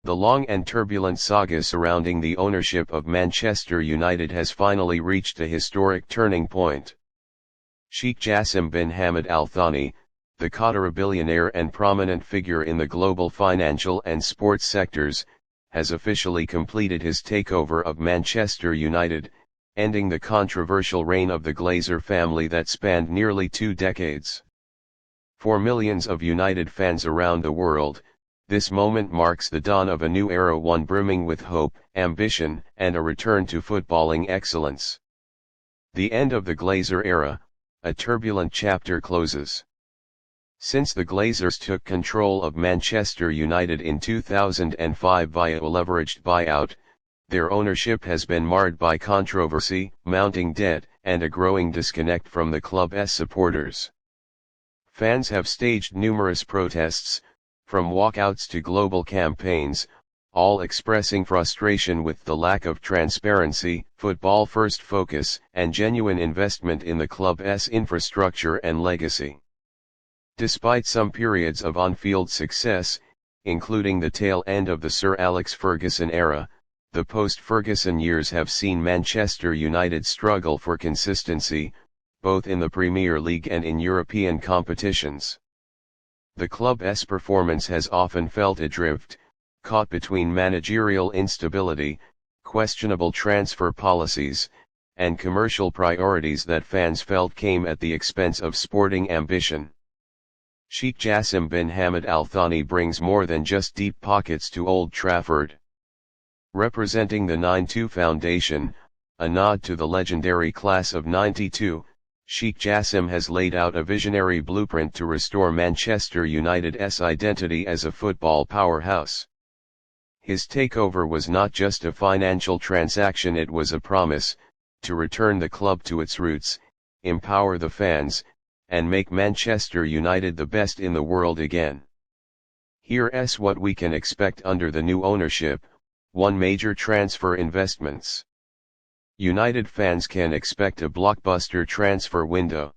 The long and turbulent saga surrounding the ownership of Manchester United has finally reached a historic turning point. Sheikh Jassim bin Hamad Al Thani, the Qatar billionaire and prominent figure in the global financial and sports sectors, has officially completed his takeover of Manchester United, ending the controversial reign of the Glazer family that spanned nearly 2 decades. For millions of United fans around the world, this moment marks the dawn of a new era, one brimming with hope, ambition, and a return to footballing excellence. The end of the Glazer era, a turbulent chapter closes. Since the Glazers took control of Manchester United in 2005 via a leveraged buyout, their ownership has been marred by controversy, mounting debt, and a growing disconnect from the club's supporters. Fans have staged numerous protests, from walkouts to global campaigns, all expressing frustration with the lack of transparency, football-first focus, and genuine investment in the club's infrastructure and legacy. Despite some periods of on-field success, including the tail end of the Sir Alex Ferguson era, the post-Ferguson years have seen Manchester United struggle for consistency, both in the Premier League and in European competitions. The club's performance has often felt adrift, caught between managerial instability, questionable transfer policies, and commercial priorities that fans felt came at the expense of sporting ambition. Sheikh Jassim bin Hamad Al Thani brings more than just deep pockets to Old Trafford. Representing the 9-2 Foundation, a nod to the legendary class of '92, Sheikh Jassim has laid out a visionary blueprint to restore Manchester United's identity as a football powerhouse. His takeover was not just a financial transaction, it was a promise to return the club to its roots, empower the fans, and make Manchester United the best in the world again. Here's what we can expect under the new ownership. 1. Major transfer investments. United fans can expect a blockbuster transfer window.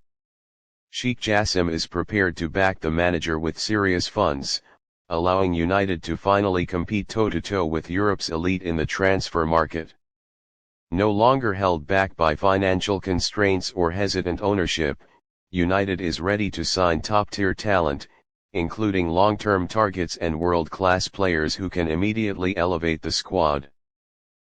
Sheikh Jassim is prepared to back the manager with serious funds, allowing United to finally compete toe-to-toe with Europe's elite in the transfer market. No longer held back by financial constraints or hesitant ownership, United is ready to sign top-tier talent, including long-term targets and world-class players who can immediately elevate the squad.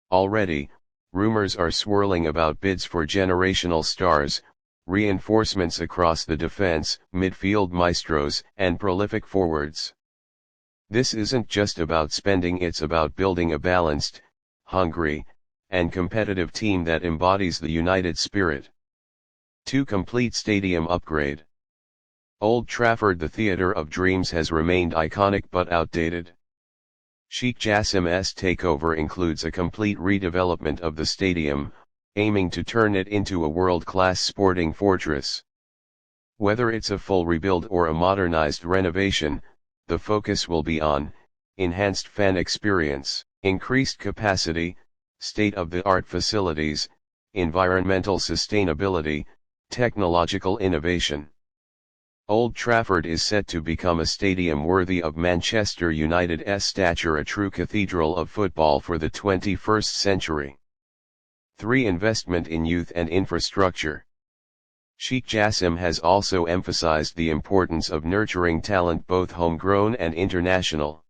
Already, rumors are swirling about bids for generational stars, reinforcements across the defense, midfield maestros, and prolific forwards. This isn't just about spending, it's about building a balanced, hungry, and competitive team that embodies the United spirit. 2. Complete stadium upgrade. Old Trafford, the theatre of dreams, has remained iconic but outdated. Sheikh Jassim's takeover includes a complete redevelopment of the stadium, aiming to turn it into a world-class sporting fortress. Whether it's a full rebuild or a modernized renovation, the focus will be on enhanced fan experience, increased capacity, state-of-the-art facilities, environmental sustainability, technological innovation. Old Trafford is set to become a stadium worthy of Manchester United's stature, a true cathedral of football for the 21st century. 3. Investment in youth and infrastructure. Sheikh Jassim has also emphasized the importance of nurturing talent, both homegrown and international.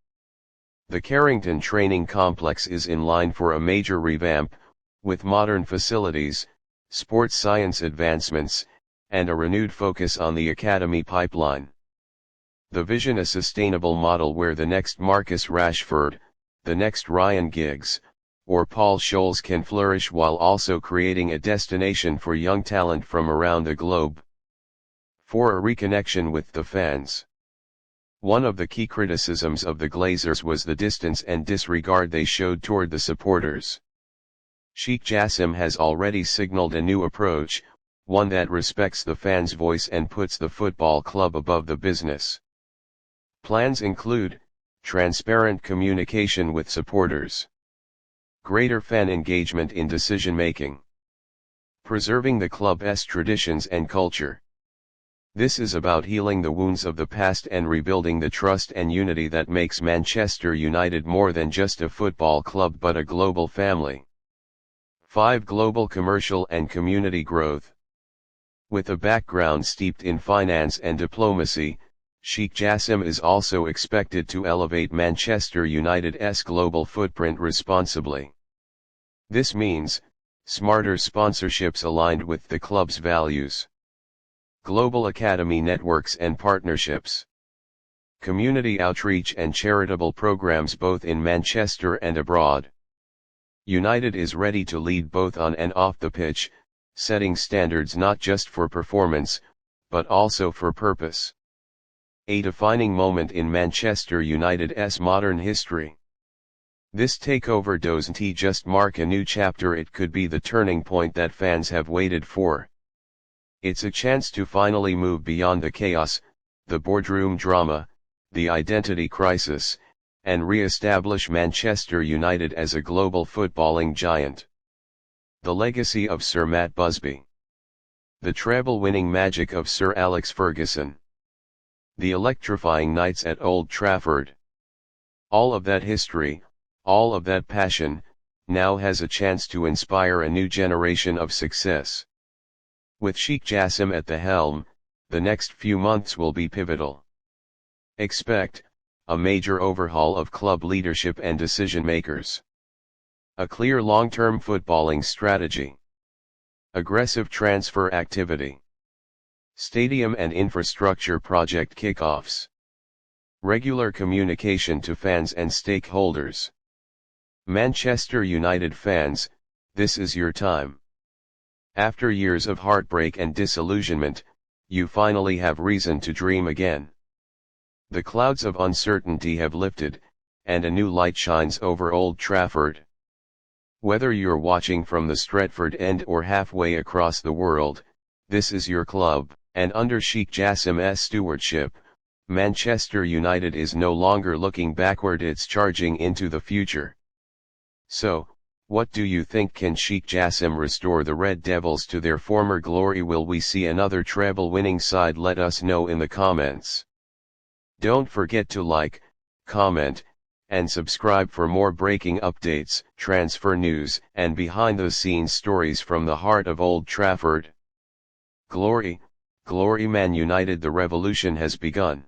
The Carrington Training Complex is in line for a major revamp, with modern facilities, sports science advancements, and a renewed focus on the academy pipeline. The vision: a sustainable model where the next Marcus Rashford, the next Ryan Giggs, or Paul Scholes can flourish, while also creating a destination for young talent from around the globe. 4. A reconnection with the fans. One of the key criticisms of the Glazers was the distance and disregard they showed toward the supporters. Sheikh Jassim has already signaled a new approach, one that respects the fans' voice and puts the football club above the business. Plans include transparent communication with supporters, greater fan engagement in decision-making, preserving the club's traditions and culture, This is about healing the wounds of the past and rebuilding the trust and unity that makes Manchester United more than just a football club but a global family. 5. Global commercial and community growth. With a background steeped in finance and diplomacy, Sheikh Jassim is also expected to elevate Manchester United's global footprint responsibly. This means smarter sponsorships aligned with the club's values, global academy networks and partnerships, community outreach and charitable programs both in Manchester and abroad. United is ready to lead both on and off the pitch, setting standards not just for performance, but also for purpose. A defining moment in Manchester United's modern history. This takeover doesn't just mark a new chapter, it could be the turning point that fans have waited for. It's a chance to finally move beyond the chaos, the boardroom drama, the identity crisis, and re-establish Manchester United as a global footballing giant. The legacy of Sir Matt Busby. The treble-winning magic of Sir Alex Ferguson. The electrifying nights at Old Trafford. All of that history, all of that passion, now has a chance to inspire a new generation of success. With Sheikh Jassim at the helm, the next few months will be pivotal. Expect a major overhaul of club leadership and decision makers. A clear long-term footballing strategy. Aggressive transfer activity. Stadium and infrastructure project kickoffs. Regular communication to fans and stakeholders. Manchester United fans, this is your time. After years of heartbreak and disillusionment, you finally have reason to dream again. The clouds of uncertainty have lifted, and a new light shines over Old Trafford. Whether you're watching from the Stretford end or halfway across the world, this is your club. And under Sheikh Jassim's stewardship, Manchester United is no longer looking backward, it's charging into the future. So, what do you think? Can Sheikh Jassim restore the Red Devils to their former glory? Will we see another treble-winning side? Let us know in the comments. Don't forget to like, comment, and subscribe for more breaking updates, transfer news, and behind-the-scenes stories from the heart of Old Trafford. Glory! Glory Man United, the revolution has begun.